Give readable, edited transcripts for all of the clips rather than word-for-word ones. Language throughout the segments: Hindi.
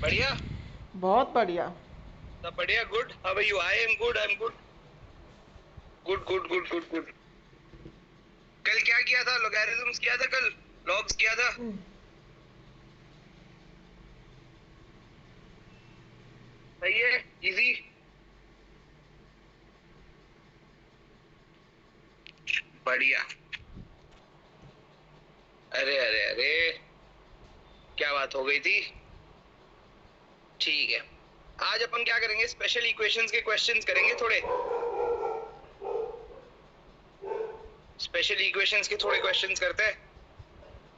बढ़िया। बहुत बढ़िया। सब बढ़िया। Good. How are you? I am good, I am good. Good good good good good. कल क्या किया था? लॉगरिथम्स किया था कल? लॉग्स किया था? सही है। इजी। बढ़िया। अरे अरे अरे, क्या बात हो गई थी? ठीक है। आज अपन क्या करेंगे? स्पेशल इक्वेशंस के क्वेश्चंस करेंगे थोड़े। स्पेशल इक्वेशंस के थोड़े क्वेश्चंस करते हैं।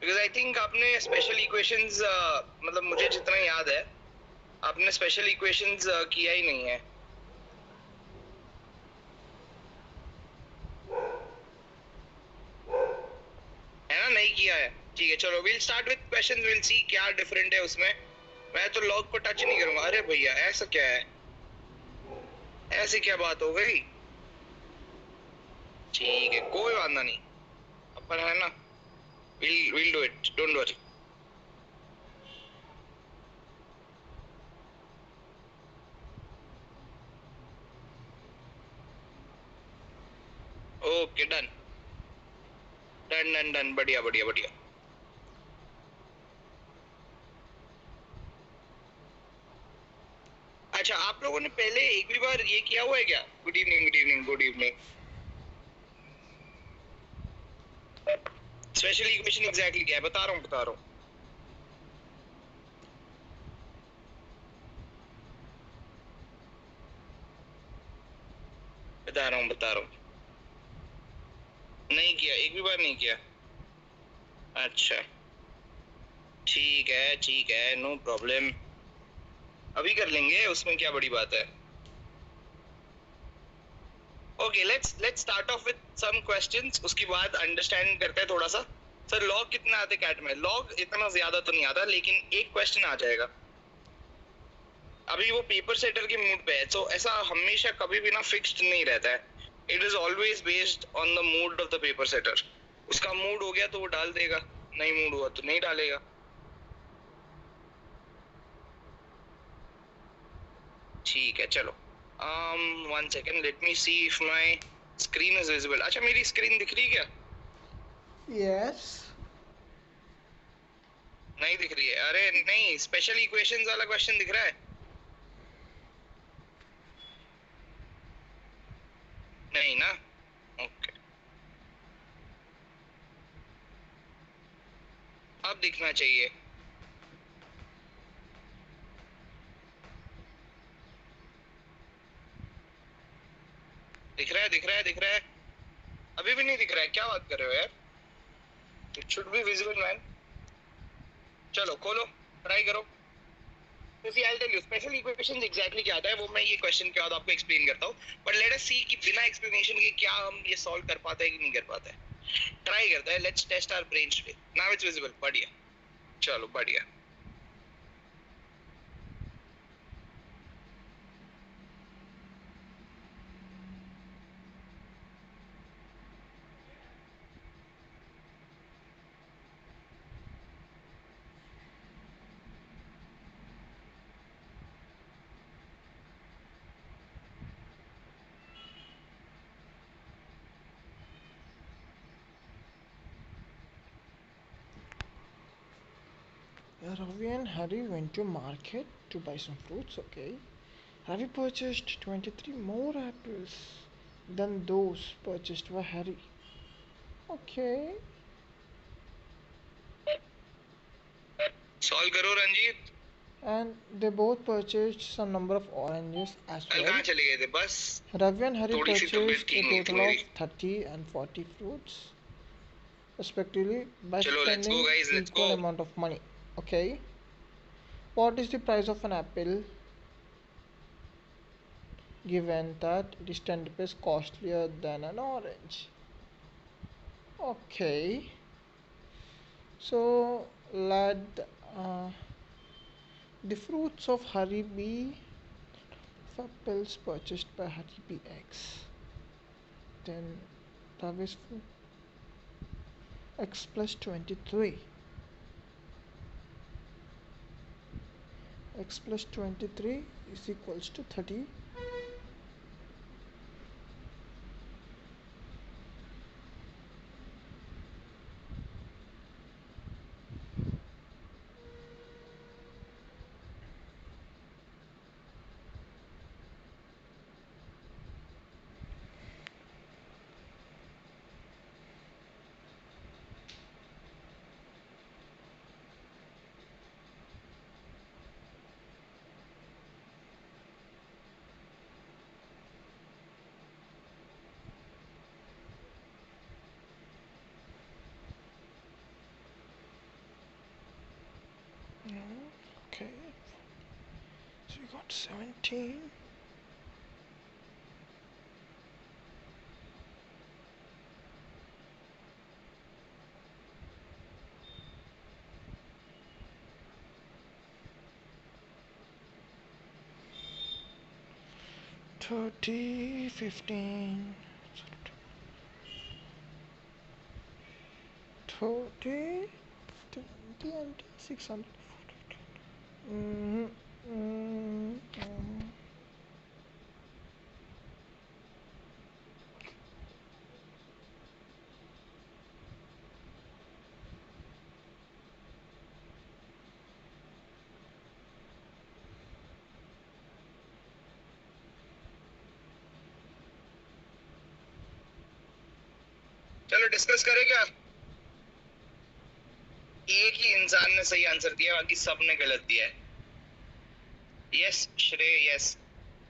बिकॉज आई थिंक आपने स्पेशल इक्वेशंस, मतलब मुझे जितना याद है, आपने स्पेशल इक्वेशंस किया ही नहीं है। है ना? नहीं किया है। ठीक है, चलो will start with questions, will see क्या डिफरेंट है उसमें। मैं तो लॉग को टच नहीं करूंगा। अरे भैया, ऐसा क्या है? ऐसी क्या बात हो गई? ठीक है, कोई वादा नहीं। अपन है ना, will will do it, don't worry. Okay, done done done done. बढ़िया बढ़िया बढ़िया। अच्छा, आप लोगों ने पहले एक भी बार ये किया हुआ है क्या? Good evening, good evening, good evening. Special equation exactly क्या है? बता रहा हूँ, बता रहा हूँ, बता रहा हूँ, बता रहा हूँ। नहीं किया, एक भी बार नहीं किया। अच्छा, ठीक है, ठीक है, नो प्रॉब्लम। अभी कर लेंगे, उसमें क्या बड़ी बात है। Okay, let's let's start off with some questions, उसके बाद अंडरस्टैंड करते हैं थोड़ा सा। सर, लॉग कितना आते कैट में? लॉग इतना ज्यादा तो नहीं आता, लेकिन एक क्वेश्चन आ जाएगा। अभी वो पेपर सेटर के मूड पे है, तो ऐसा हमेशा कभी भी ना फिक्स्ड नहीं रहता है। It is always based on the mood off the paper setter. उसका मूड हो गया तो वो डाल देगा, नहीं मूड हुआ तो नहीं डालेगा। ठीक है, चलो। One second, let me see if my screen is visible. अच्छा, मेरी स्क्रीन दिख रही है क्या? यस। नहीं दिख रही है? अरे नहीं, स्पेशल इक्वेशंस वाला क्वेश्चन दिख रहा है? नहीं ना? ओके, अब दिखना चाहिए। दिख रहा है, दिख रहा है, दिख रहा है। अभी भी नहीं दिख रहा है? क्या बात कर रहे हो यार? It should be visible man. चलो खोलो, ट्राई करो। तो see, I tell you special equations exactly क्या आता है, वो मैं ये क्वेश्चन के बाद आपको एक्सप्लेन करता हूँ। बट लेट अस सी कि बिना एक्सप्लेनेशन के क्या हम ये सॉल्व कर पाते हैं कि नहीं कर पाते हैं। ट्राई करते हैं, let's test our brain today. Now it's visible, बढ़िया। चलो बढ़िया। Ravi and Harry went to market to buy some fruits, okay? Ravi purchased 23 more apples than those purchased by Harry. Okay. Solve करो Ranjit. And they both purchased some number of oranges as कल well. कहाँ चले गए थे? बस Ravi and Harry थोड़ी सी तबीयत purchased a ठीक नहीं थी total of मेरी। 30 and 40 fruits, respectively, by चलो let's go spending guys, let's go. equal amount of money. Okay. What is the price of an apple given that it is 10 rupees costlier than an orange? Okay. So let uh, the fruits of Hari be apples purchased by Hari be X. Then Ravi's X plus 23. x plus 23 is equals to 30. Okay, so we got 17. Thirty, 15, 30, 20 and 600. चलो डिस्कस करें क्या? एक ही इंसान ने सही आंसर दिया, बाकी सब ने गलत दिया है. यस श्रेय, यस.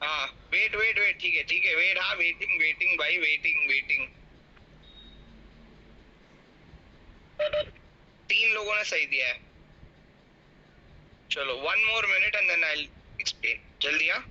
हाँ वेट वेट वेट, ठीक है वेट. हाँ वेटिंग वेटिंग भाई, वेटिंग वेटिंग. 3 लोगों ने सही दिया है. चलो 1 more minute and then I'll explain. जल्दी. हाँ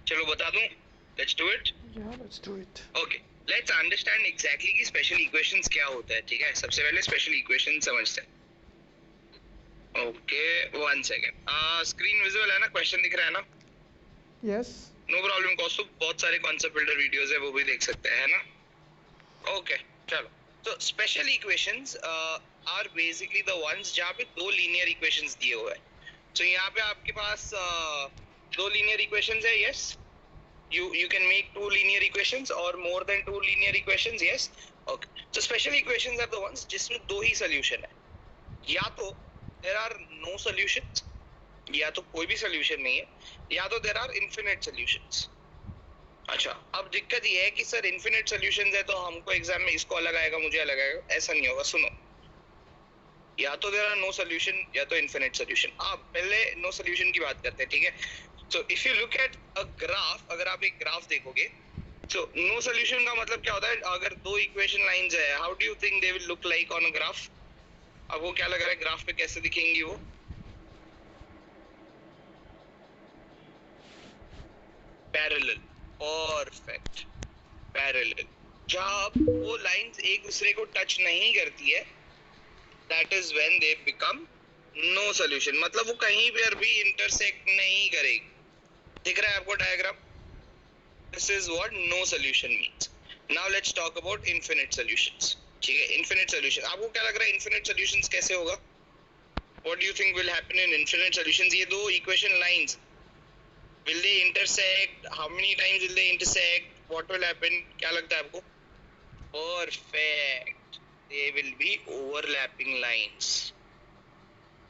चलो बता दूं. Let's do it. Yeah, let's do it. Okay. Let's understand exactly कि स्पेशल इक्वेशंस क्या होता है. ठीक है, सबसे पहले स्पेशल इक्वेशन समझते हैं. Okay 1 second. स्क्रीन विजुअल है ना? क्वेश्चन दिख रहा है ना? Yes. No problem. कौस्तुभ बहुत सारे कॉन्सेप्ट बिल्डर वीडियोस है, वो भी देख सकते हैं, है ना? ओके चलो. तो special equations are basically the ones जहाँ पे 2 लीनियर इक्वेशंस दिए हुए हैं. तो यहाँ पे आपके पास 2 लीनियर इक्वेशंस है. Yes, you can make 2 linear equations or more than 2 linear equations. Yes. Okay. So special equations are the ones जिसमें 2 ही solution है. या तो there are no solutions, या तो कोई भी solution नहीं है, या तो there are infinite solutions. अच्छा, अब दिक्कत ये है कि सर infinite solutions है तो हमको एग्जाम में इसको अलग आएगा, मुझे अलग आएगा. ऐसा नहीं होगा. सुनो, या तो there are no solution या तो infinite solution. आप पहले no solution की बात करते हैं. ठीक है. So if you look at a graph, अगर आप एक ग्राफ देखोगे, so no solution का मतलब क्या होता है? अगर 2 इक्वेशन लाइंस है, how do you think they will look like on a graph? आपको क्या लग रहा है ग्राफ पे कैसे दिखेंगी वो? पैरेलल. परफेक्ट. पैरेलल. जब वो लाइंस एक दूसरे को टच नहीं करती है, that is when they become no solution. मतलब वो कहीं पर भी इंटरसेक्ट नहीं करेगी. दिख रहा है आपको diagram? This is what no solution means. Now let's talk about infinite solutions. ठीक है, infinite solution. आपको क्या लग रहा है infinite solutions कैसे होगा? What do you think will happen in infinite solutions? ये दो equation lines, will they intersect? How many times will they intersect? What will happen? क्या लगता है आपको? Perfect. They will be overlapping lines.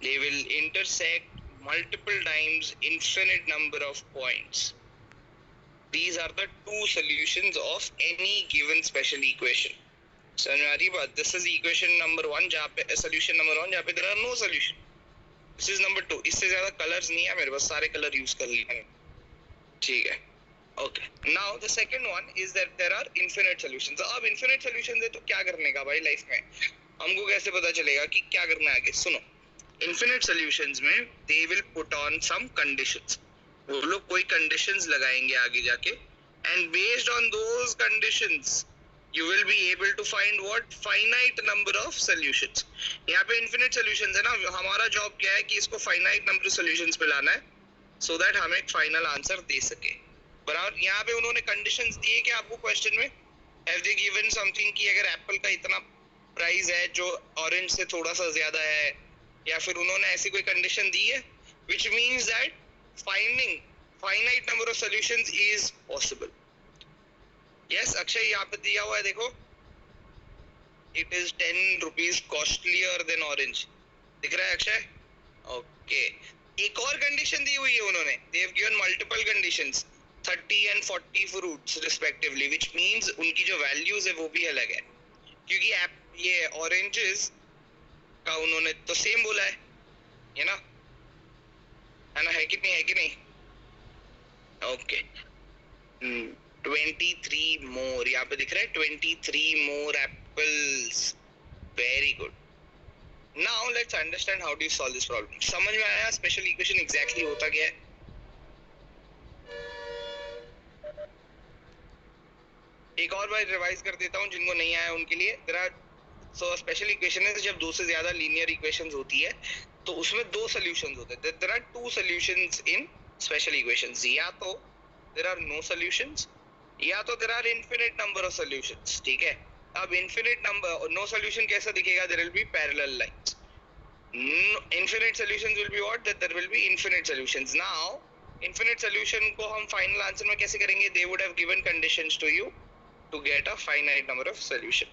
They will intersect multiple times, infinite number of points. These are the two solutions of any given special equation. समझ में आ रही बात? This is equation number 1 जहाँ पे solution number 1 जहाँ पे there are no solution. This is number 2. इससे ज़्यादा colors नहीं है मेरे पास, सारे color use कर लिए हैं. ठीक है. Okay. Now the second one is that there are infinite solutions. अब infinite solutions है तो क्या करने का भाई life में? हमको कैसे पता चलेगा कि क्या करना है आगे? सुनो. Infinite solutions में they will put on some conditions. वो लोग कोई conditions लगाएंगे आगे जाके, and based on those conditions you will be able to find what? Finite number of solutions. यहाँ पे infinite solutions है ना, हमारा job क्या है कि इसको finite number of solutions पे लाना है, so that हम एक final answer दे सके. बराबर. यहाँ पे उन्होंने conditions दिए कि आपको question में have they given something कि अगर apple का इतना प्राइस है जो orange से थोड़ा सा ज्यादा है, या फिर उन्होंने ऐसी कोई condition दी है, which means that finding finite number of solutions is possible. Yes, Akshay यहाँ पे दिया हुआ है देखो. It is 10 rupees costlier than orange. दिख रहा है अक्षय? Okay. एक और कंडीशन दी हुई है उन्होंने. They have given multiple conditions, 30 and 40 fruits respectively, which means उनकी जो values है वो भी अलग है. क्योंकि ये oranges का उन्होंने तो सेम बोला है ना? है ना? है कि नहीं? है कि नहीं? Okay. 23 more. यहाँ पे दिख रहा है 23 more apples. Very good. Now let's understand how do you solve this problem. समझ में आया special equation exactly होता क्या है? एक और बार रिवाइज कर देता हूँ जिनको नहीं आया उनके लिए. There are so special equation है जब दो से ज्यादा linear equations होती है तो उसमें दो solutions होते हैं. There are two solutions in special equations. या तो there are no solutions या तो there are infinite number of solutions. ठीक है. अब infinite number no solution कैसा दिखेगा? There will be parallel lines. Infinite solutions will be what? That there will be infinite solutions. Now infinite solution को हम final answer में कैसे करेंगे? They would have given conditions to you to get a finite number of solution.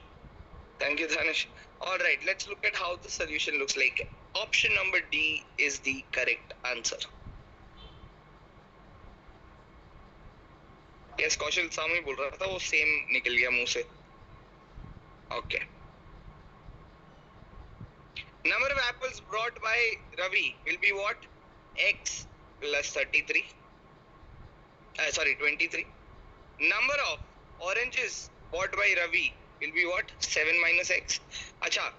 Thank you, Dhanish. All right, let's look at how the solution looks like. Option number D is the correct answer. Yes, कौशल सामने बोल रहा था, वो सेम निकल गया मुंह से. Okay. Number of apples brought by Ravi will be what? X plus 33. Sorry, 23. Number of oranges bought by Ravi will be what? 7 minus X. अच्छा,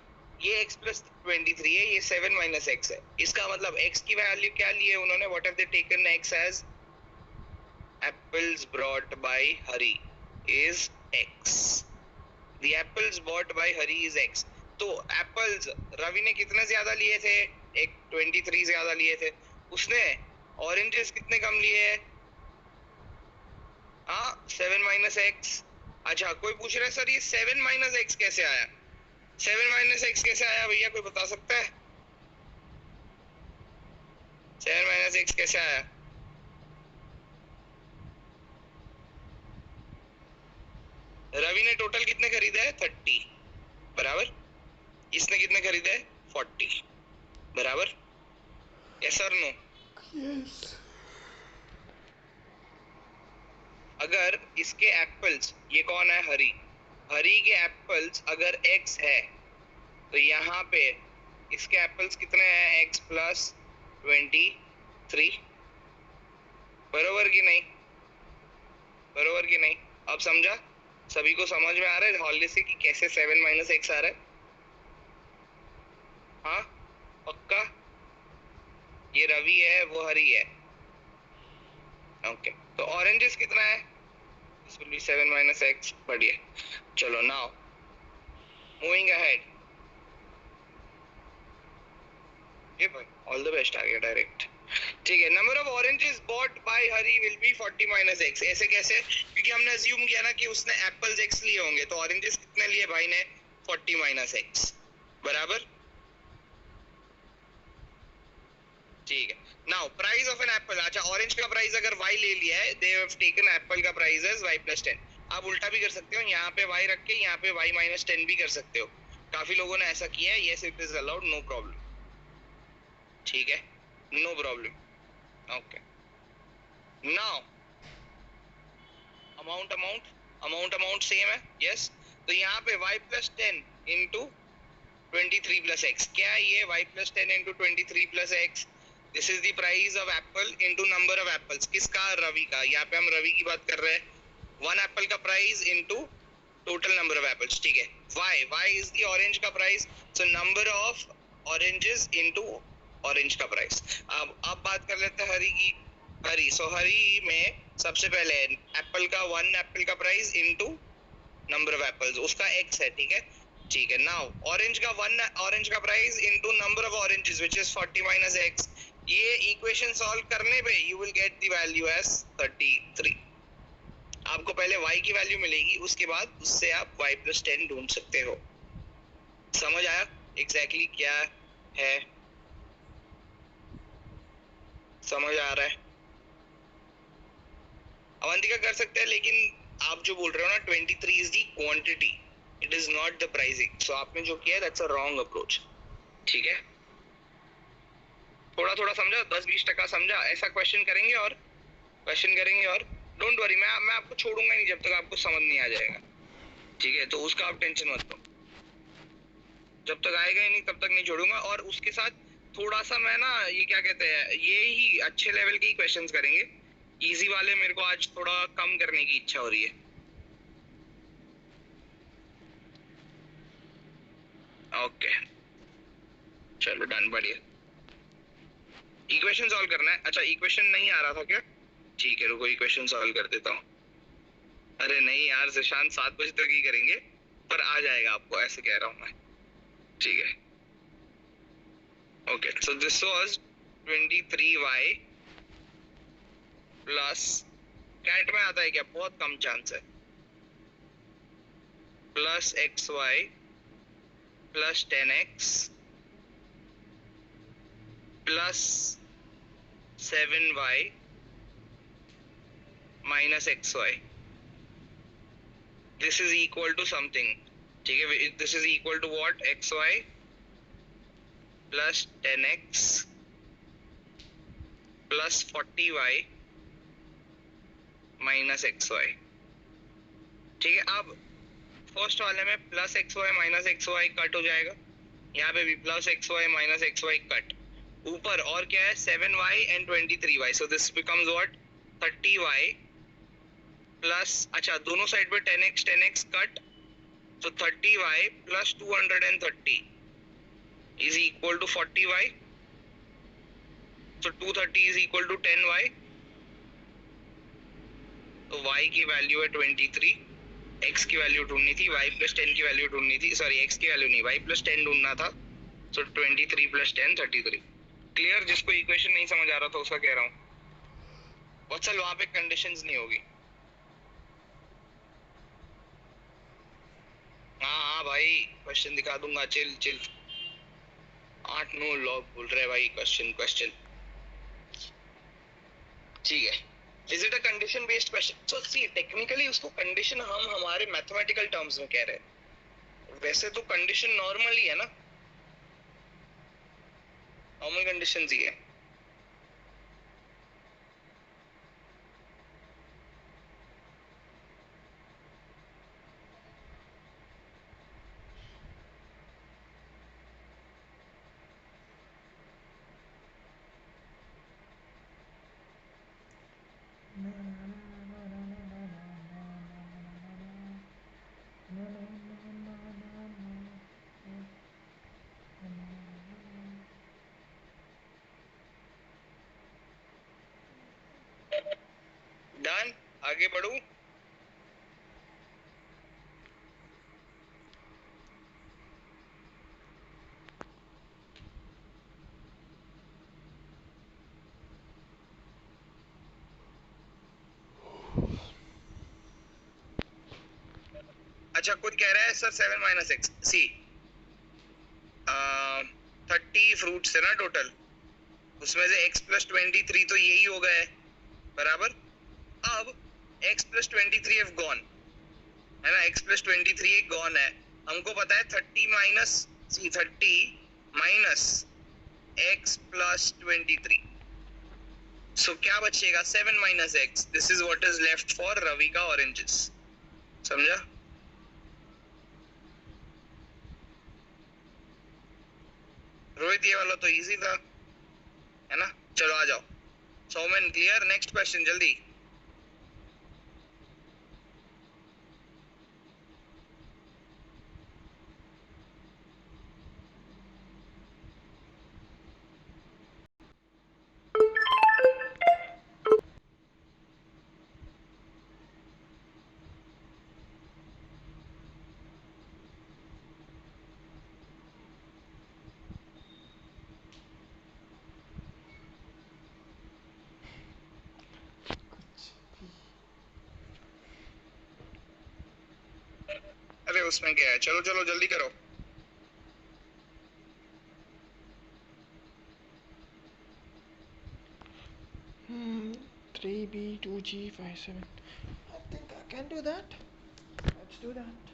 ये X plus 23 है, ये 7 minus X है. इसका मतलब X की वैल्यू क्या ली है उन्होंने? What have they taken X as? Apples brought by Hari is X. The apples bought by Hari is X. तो apples रवि ने कितने ज्यादा लिए थे? एक 23 ज्यादा लिए थे. उसने oranges कितने कम लिए? हाँ, 7 minus X. अच्छा, कोई पूछ रहा है सर ये 7 minus X कैसे आया? 7 minus X कैसे आया भैया, कोई बता सकता है? 7 minus X कैसे आया? रवि ने टोटल कितने खरीदे हैं? 30. बराबर. इसने कितने खरीदे हैं? 40. बराबर. यस और नो? Yes. अगर इसके एप्पल्स, ये कौन है? हरी. हरी के एप्पल्स अगर x है तो यहाँ पे इसके एप्पल्स कितने हैं? x plus 23. बरोबर की नहीं? बरोबर की नहीं? अब समझा? सभी को समझ में आ रहा है हॉल से कि कैसे 7 minus x आ रहा है? हाँ, पक्का? ये रवि है, वो हरी है. ओके, तो ऑरेंजेस कितना है? This will be 7 minus x. बढ़िया. चलो now moving ahead. ये भाई all the best आ गया डायरेक्ट. ठीक है. Number of oranges bought by Hari will be 40 minus x. ऐसे कैसे? क्योंकि हमने अज्यूम किया ना कि उसने एप्पल्स x लिए होंगे, तो ऑरेंजेस कितने लिए भाई ने? 40 minus x. बराबर. ठीक है. Now price of an apple. अच्छा, ऑरेंज का प्राइस अगर y ले लिया है, दे हैव टेकन एप्पल का प्राइस एज y + 10. आप उल्टा भी कर सकते हो, यहाँ पे y रख के यहाँ पे y - 10 भी कर सकते हो. काफी लोगों ने ऐसा किया है. Yes, it is allowed, no problem. ठीक है, no problem. Okay. Now amount same है. यस. तो यहाँ पे y + 10 इंटू 23 + x. क्या है ये? y + 10 into 23 + x. This is the price of Apple into number of apples. किसका? रवि का. यहाँ पे हम रवि की बात कर रहे हैं. वन एप्पल का price into total number of apples. ठीक है. y इज द ऑरेंज का price. So number of oranges into orange का प्राइस. अब बात कर लेते हैं हरी की. हरी. सो हरी में सबसे पहले एप्पल का वन एप्पल का price into number of apples, उसका x है. ठीक है. ठीक है. नाउ ऑरेंज का वन ऑरेंज का price into number of oranges which is 40 - x. ये इक्वेशन सॉल्व करने पे you will get the value as 33. आपको पहले y की वैल्यू मिलेगी, उसके बाद उससे आप y + 10 ढूंढ सकते हो. समझ आया एग्जैक्टली क्या है? समझ आ रहा है? अवंतिका कर सकते हैं, लेकिन आप जो बोल रहे हो ना 23 is the quantity, it is not the pricing. So आपने जो किया दैट्स अ रॉन्ग अप्रोच. ठीक है. थोड़ा थोड़ा समझा, 10-20% समझा. ऐसा क्वेश्चन करेंगे और डोंट वरी, मैं आपको छोड़ूंगा नहीं जब तक आपको समझ नहीं आ जाएगा. ठीक है. तो उसका आप टेंशन मत लो. जब तक आएगा ही नहीं तब तक नहीं छोड़ूंगा. और उसके साथ थोड़ा सा मैं ना, ये क्या कहते हैं, ये ही अच्छे लेवल के ही क्वेश्चंस करेंगे. इजी वाले मेरे को आज थोड़ा कम करने की इच्छा हो रही है. ओके, चलो डन. बढ़िया. इक्वेशन सॉल्व करना है. अच्छा, इक्वेशन नहीं आ रहा था क्या? ठीक है, रुको इक्वेशन सॉल्व कर देता हूँ. अरे नहीं यार सुशांत, 7 बजे तक ही करेंगे, पर आ जाएगा आपको, ऐसे कह रहा हूँ मैं. ठीक है. Okay. So this was 23y plus, CAT में आता है क्या? बहुत कम चांस है. Plus xy plus 10x plus 7y minus xy. This is equal to something. ठीक है. This is equal to what? xy plus 10x plus 40y minus xy. ठीक है. अब फर्स्ट वाले में plus xy minus xy cut हो जाएगा. यहाँ पे भी plus xy minus xy cut. ऊपर और क्या है? 7y and 23y. So this becomes what? 30y plus, अच्छा दोनों साइड पे 10x कट. तो 30y plus 230 is equal to 40y. so 230 is equal to 10y. तो y की वैल्यू है 23, x की वैल्यू ढूंढनी थी, y + 10 की वैल्यू ढूंढनी थी. सॉरी, x की वैल्यू नहीं, y + 10 ढूंढना था. सो 23 + 10 33. क्लियर? जिसको इक्वेशन नहीं समझ आ रहा था उसका कह रहा हूँ. और चल वहां पे कंडीशंस नहीं होगी. हाँ भाई, क्वेश्चन दिखा दूंगा. चिल 8-9 लोग बोल रहे हैं भाई क्वेश्चन. ठीक है. Is it a condition based question? So see, technically उसको कंडीशन हम हमारे मैथमेटिकल टर्म्स में कह रहे हैं. वैसे तो कंडीशन नॉर्मल ही है ना, नॉर्मल कंडीशंस ही है. डन. आगे बढ़ू. अच्छा, कुछ कह रहा है सर 7 - x. सी 30 फ्रूट्स है ना टोटल. उसमें से x प्लस 23 तो यही हो गया है बराबर। अब x प्लस 23 हैव गॉन है ना, x प्लस 23 गॉन है। हमको पता है 30 माइनस x प्लस 23। सो क्या बचेगा 7 minus x। This is what is left for Ravi का ऑरेंजेस। समझा? रोहित ये वाला तो इजी था है ना। चलो आ जाओ सौमेन, क्लियर? नेक्स्ट क्वेश्चन जल्दी। अरे उसमें क्या है, चलो चलो जल्दी करो। Hmm, 3B, 2G, 57. I think I can do that. Let's do that.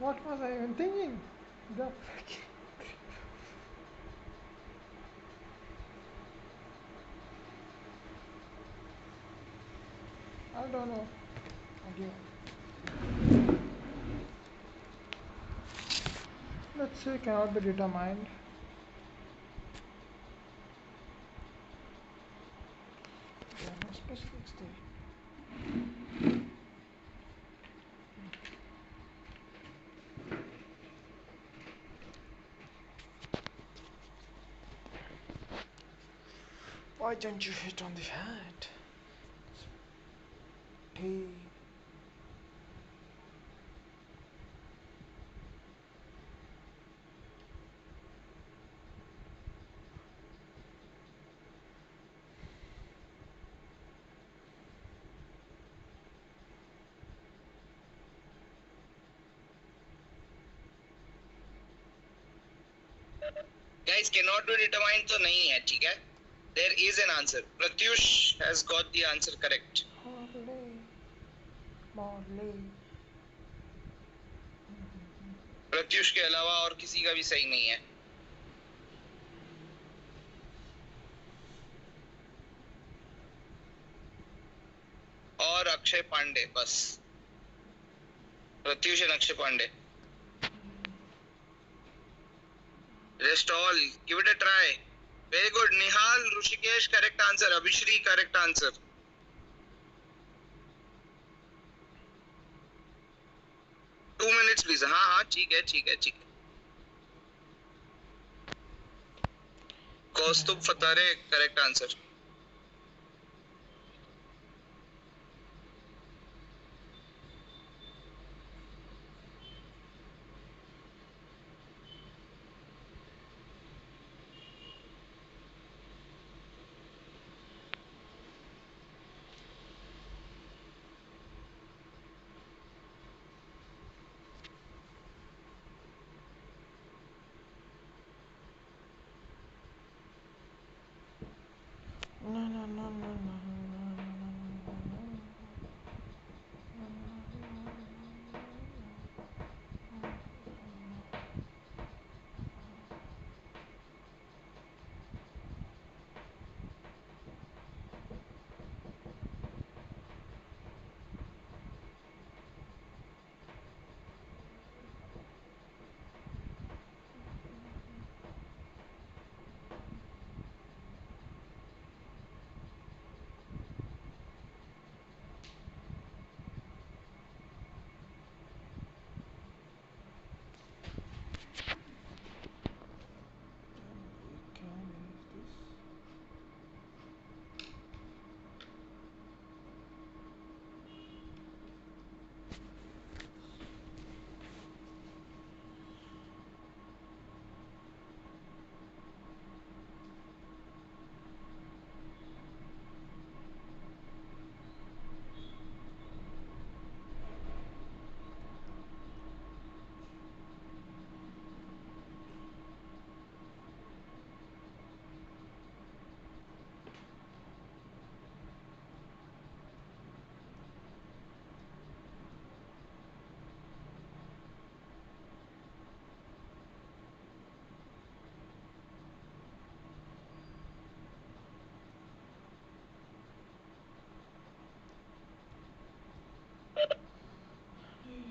What was I even thinking? The I don't know. I give up. Let's say cannot be determined. There are no specifics there. Why don't you hit on the head? Hey. Guys, cannot be determined तो नहीं है, ठीक है? There is an answer. Pratyush has got the answer correct. Marley. Pratyush के अलावा और किसी का भी सही नहीं है। और अक्षय पांडे बस। Pratyush and Akshay Pandey. Rest all. Give it a try. Very good. Nihal, Rushikesh, correct answer. Abhishri, correct answer. Two minutes please. हाँ हाँ ठीक है ठीक है ठीक है। कौस्तुभ फतारे, correct answer.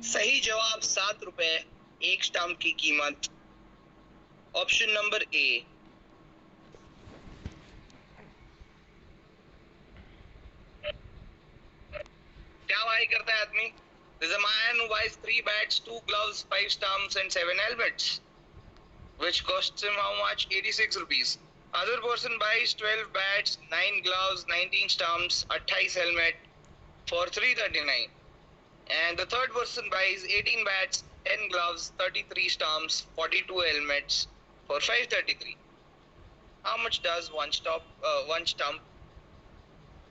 सही जवाब 7 रुपए एक स्टाम्प की कीमत। Option number A. क्या भाई करता है आदमी? There's a man who buys 3 bats, 2 gloves, 5 stumps and 7 helmets, which costs him how much? 86 rupees. Other person buys 12 bats, 9 gloves, 19 stumps, 28 helmet for 339. And the third person buys 18 bats, 10 gloves, 33 stumps, 42 helmets for 533. How much does one stump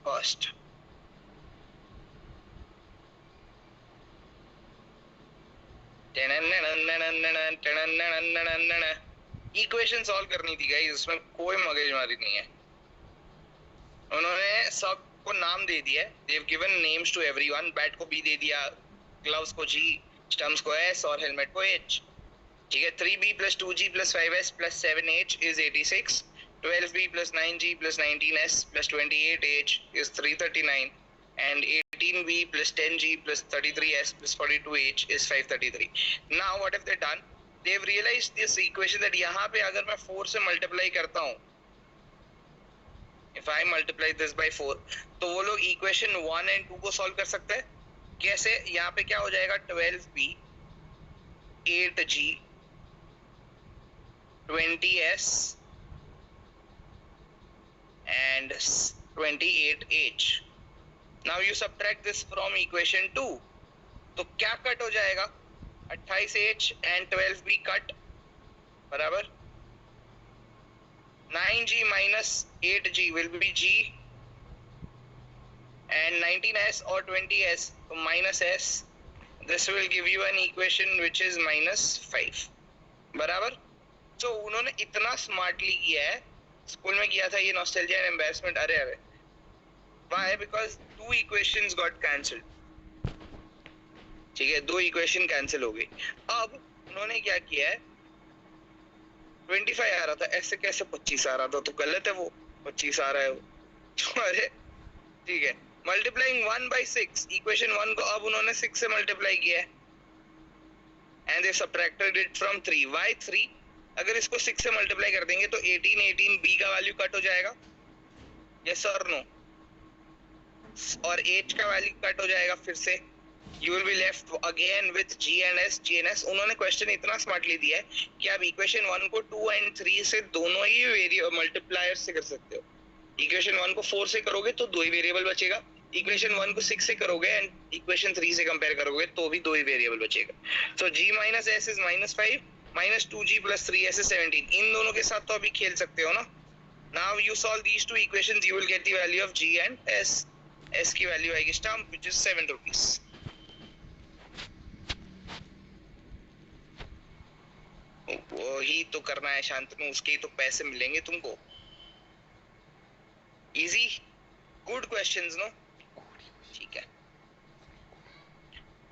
cost? Equation solve करनी थी गाइस, इसमें कोई मगजमारी नहीं है। उन्होंने सबको नाम दे दिया, they've given names to everyone। Bat को बी दे दिया, ग्लव्स को जी, स्टम्प्स को एस और हेलमेट को एच। ठीक है, 3b plus 2g plus 5s plus 7h is 86, 12b plus 9g plus 19s plus 28h is 339 and 18b plus 10g plus 33s plus 42h is 533. Now what have they done? They've realized this equation that यहाँ पे अगर मैं 4 से मल्टीप्लाई करता हूँ, if I multiply this by 4, तो वो लोग इक्वेशन 1 and 2 को सॉल्व कर सकते हैं। कैसे? यहाँ पे क्या हो जाएगा? 12b 8g 20s and 28h. Now you subtract this from equation 2. तो क्या कट हो जाएगा? 28h and 12b कट बराबर 9g minus 8g will be g and 19s or 20s तो minus s. This will give you an equation which is minus 5 बराबर। तो उन्होंने इतना स्मार्टली किया है, स्कूल में किया था ये नॉस्टैल्जिया एंड एम्बैरेसमेंट। अरे why? Because 2 equations got cancelled। ठीक है, 2 इक्वेशन कैंसिल हो गई। अब उन्होंने क्या किया है, 25 आ रहा था, ऐसे कैसे 25 आ रहा था? तो गलत है, वो 25 आ रहा है वो। अरे ठीक है, मल्टीप्लाइंग 1 by 6, इक्वेशन 1 को अब उन्होंने 6 से मल्टीप्लाई किया है and they subtracted it from 3। Why 3? अगर इसको 6 से मल्टीप्लाई कर देंगे तो 18 b का वैल्यू कट हो जाएगा, यस और नो, और h का वैल्यू कट हो जाएगा फिर से। You will be left again with G and S, G and S। उन्होंने क्वेश्चन इतना स्मार्टली दिया है कि आप इक्वेशन 1 को 2 and 3 से दोनों ही मल्टीप्लायर से कर सकते हो। इक्वेशन 1 को 4 से करोगे तो 2 ही वेरिएबल बचेगा, इक्वेशन 1 को 6 से करोगे एंड इक्वेशन 3 से कंपेयर करोगे तो भी 2 ही वेरिएबल बचेगा। So G minus S is -5, minus 2G plus 3S is 17। इन दोनों के साथ तो अभी खेल सकते हो ना। Now you solve these 2 equations, you will get the value of G and S। S की वैल्यू आएगी स्टम्प which is 7 rupees। वही तो करना है शांतनु, उसके ही तो पैसे मिलेंगे तुमको। Easy, good questions no. ठीक है,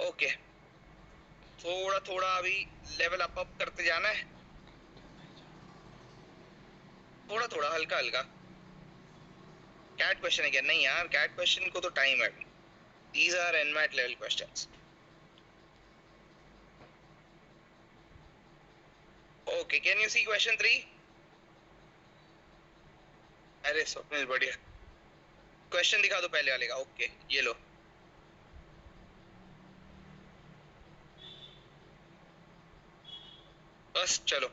ओके, थोड़ा थोड़ा अभी लेवल अप करते जाना है, थोड़ा थोड़ा हल्का हल्का। कैट क्वेश्चन है क्या? नहीं यार, कैट क्वेश्चन को तो टाइम है। These are NMAT level questions. Okay, can you see question 3? अरे स्वप्निल बढ़िया, क्वेश्चन दिखा दो पहले वाले का। ओके, ये लो। बस चलो,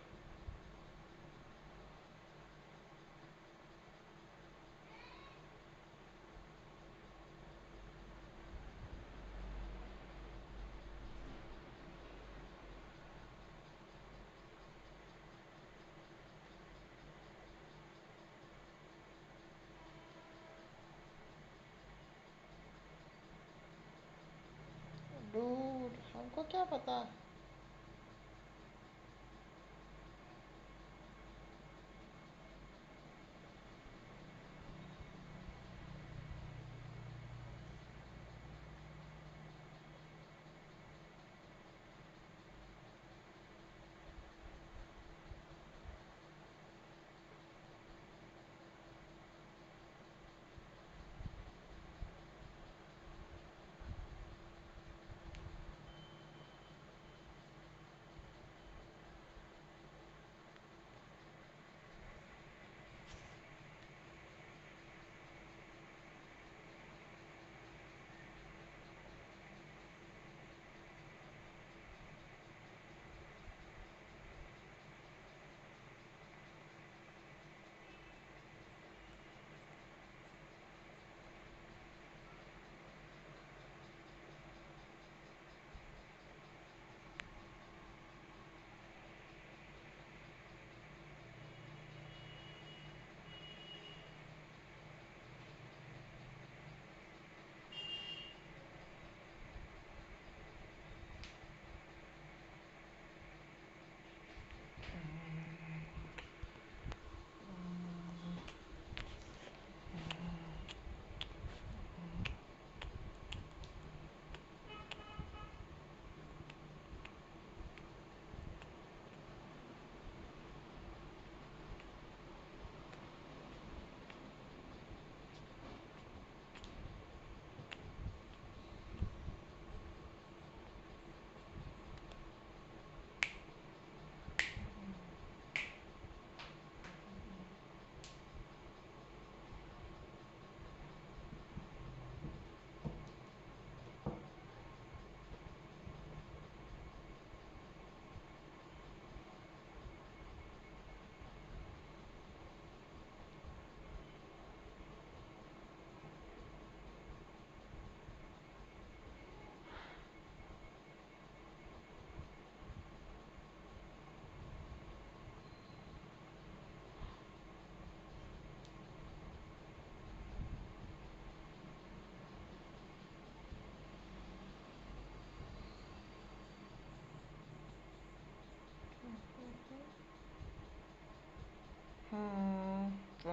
डूड हमको क्या पता।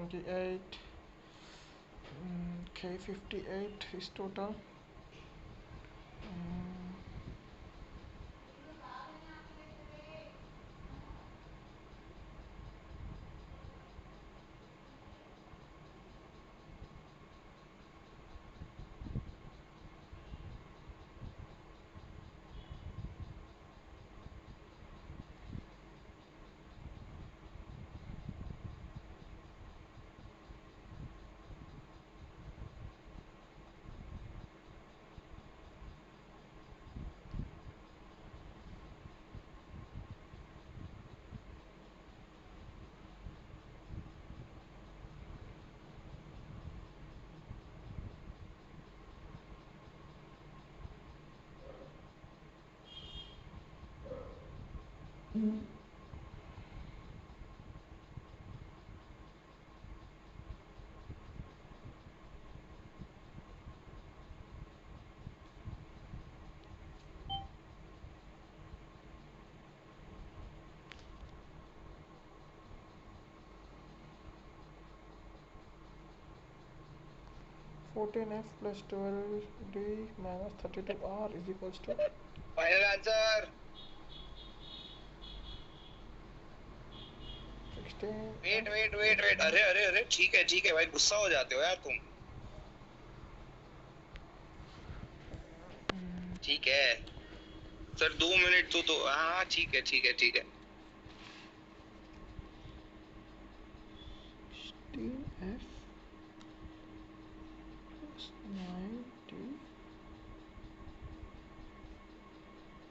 28. Okay, 58 is total. 14f plus 12d minus 32r is equals to final answer 16. Wait अरे अरे अरे ठीक है भाई, गुस्सा हो जाते हो यार तुम। ठीक है सर, 2 मिनट तो हाँ ठीक है। 16f plus 9d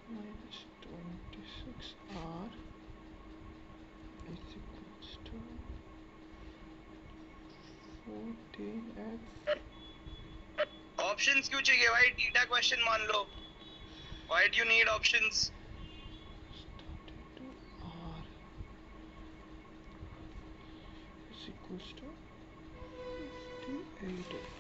minus 26r is equals to 14f. Options क्यों चाहिए भाई? डीटा क्वेश्चन मान लो। Why do you need options? 32r is equals to 58.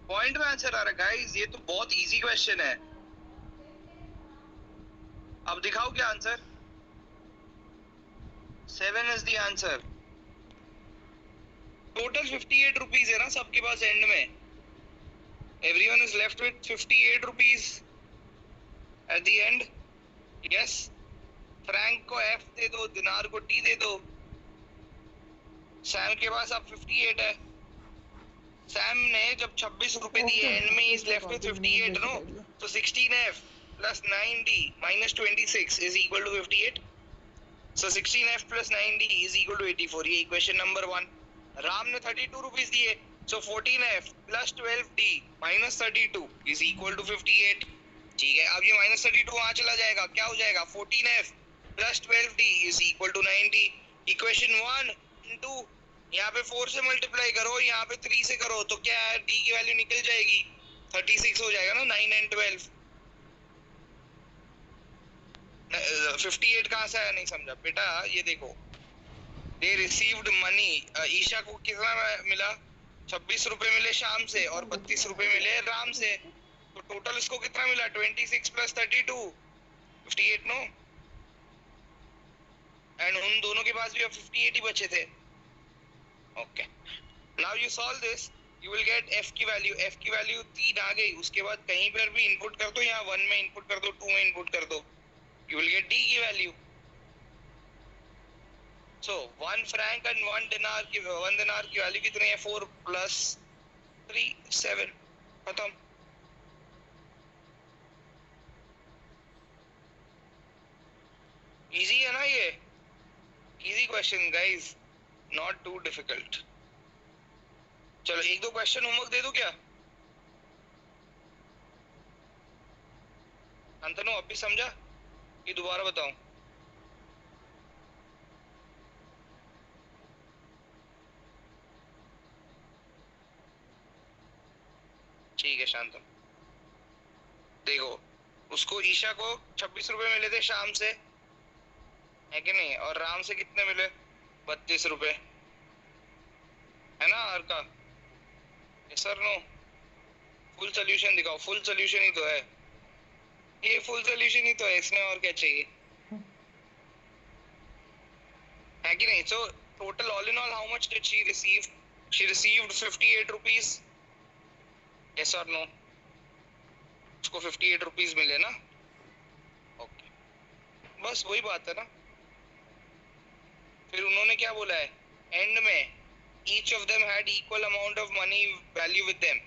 Point में आंसर आ रहा है गाइस, ये तो बहुत इजी क्वेश्चन है। अब दिखाओ क्या answer. 7 is the answer. Total 58 rupees है ना सबके पास एंड में। Everyone is left with 58 rupees at the end. Yes, Frank को एफ दे दो, दिनार को टी दे दो। सैम के पास अब 58 है। सैम ने जब 26 रुपए दिए एंड में, इज लेफ्ट विद 58 नो, तो 16f plus 9d minus 26 is equal to 58. So 16f plus 9d is equal to 84. ये इक्वेशन नंबर 1। राम ने 32 रुपीस दिए, so 14f plus 12d minus 32 is equal to 58. ठीक है, अब ये minus 32 वहां चला जाएगा, क्या हो जाएगा? 14f plus 12d is equal to 90. Equation 1 into यहाँ पे 4 से मल्टीप्लाई करो, यहाँ पे 3 से करो, तो क्या है, d की वैल्यू निकल जाएगी, 36 हो जाएगा ना। 9 and 12 58 कहाँ से आया? नहीं समझा बेटा, ये देखो, दे रिसीव्ड मनी। ईशा को कितना मिला? 26 रुपए मिले शाम से और 32 रुपए मिले राम से, तो टोटल इसको कितना मिला? 26 plus 32 58 नो। एंड उन दोनों के पास भी अब 58 ही बचे थे। Okay, now you solve this, you will gate f की वैल्यू। f की वैल्यू 3 आ गई, उसके बाद कहीं पर भी इनपुट कर दो, यहाँ 1 में इनपुट कर दो, 2 में इनपुट कर दो, you will get d की value. So 1 franc and 1 dinar की वैल्यू कितनी है? 4 plus 3 7। खत्म। इजी है ना ये? Easy question guys, not too difficult. चलो एक दो क्वेश्चन होमवर्क दे दो क्या? अंतनु अब भी समझा कि दोबारा बताऊं? शांत हो। देखो, उसको ईशा को 26 रुपए मिले थे शाम से, है कि नहीं, और राम से कितने मिले? 32 रुपए, है ना हर का? सर नो, फुल सोल्यूशन दिखाओ। फुल सोल्यूशन ही तो है ये, फुल सोल्यूशन ही तो है, इसमें और क्या चाहिए, है कि नहीं? So total all in all how much did she receive? She received 58 rupees, yes और नो? उसको 58 रुपीज मिले ना? ओके, बस वही बात है ना। फिर उन्होंने क्या बोला है एंड में? Each of them had equal amount of money value with them.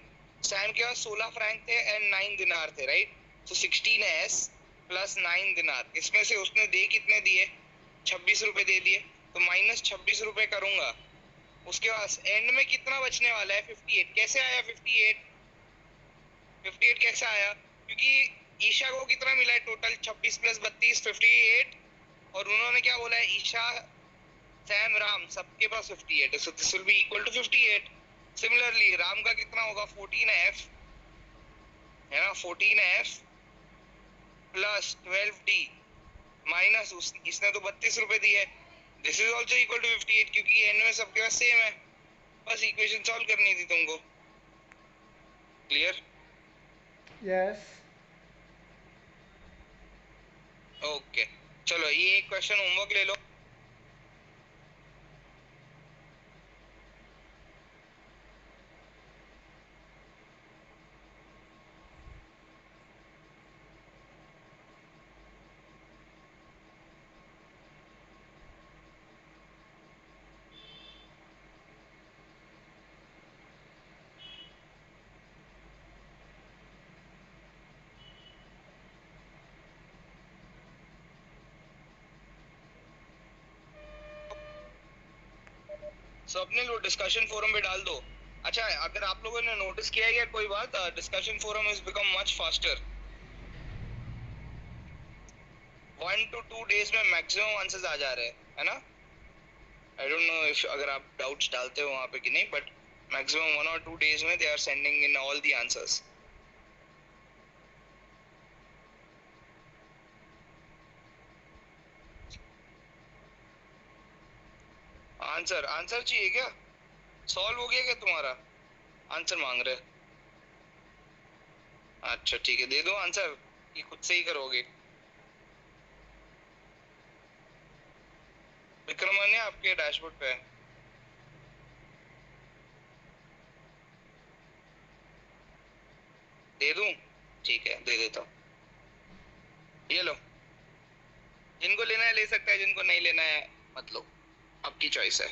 Sam के पास 16 फ्रैंक थे एंड 9 दिनार थे, राइट? सो 16 एस प्लस 9 दिनार, इसमें से उसने दे कितने दिए? 26 रुपए दे दिए, तो माइनस 26 रुपए करूंगा। उसके पास एंड में कितना बचने वाला है? 58। कैसे आया 58? 58 कैसे आया? क्योंकि ईशा को कितना मिला है टोटल? 26 प्लस 32 58, और उन्होंने क्या बोला है? ईशा, सैम, राम सबके पास 58 है, so this will be equal to 58. Similarly Ram का कितना होगा? 14f, है ना? 14f प्लस 12d माइनस इसने तो 32 रुपए दिए, this is also equal to 58, क्योंकि एंड में सबके पास सेम है। बस इक्वेशन सॉल्व करनी थी तुमको। क्लियर? यस। ओके, चलो ये एक क्वेश्चन होमवर्क ले लो। स्वप्निल वो डिस्कशन फोरम पे डाल दो। अच्छा, अगर आप लोगों ने नोटिस किया है या कोई बात, discussion forum is become much faster. 1 to 2 days में मैक्सिमम आंसर्स आ जा रहे हैं, है ना? आई डोंट नो इफ अगर आप डाउट्स डालते हो वहां पे कि नहीं, बट मैक्सिमम 1 or 2 days में they are sending in all the answers. Answer answer चाहिए क्या? सॉल्व हो गया क्या तुम्हारा? आंसर मांग रहे? अच्छा ठीक है, दे दो आंसर, ये खुद से ही करोगे? विक्रमण्य आपके डैशबोर्ड पे है, दे दूं? ठीक है, दे देता हूँ। ये लो, जिनको लेना है ले सकता है, जिनको नहीं लेना है मत लो, आपकी चॉइस है।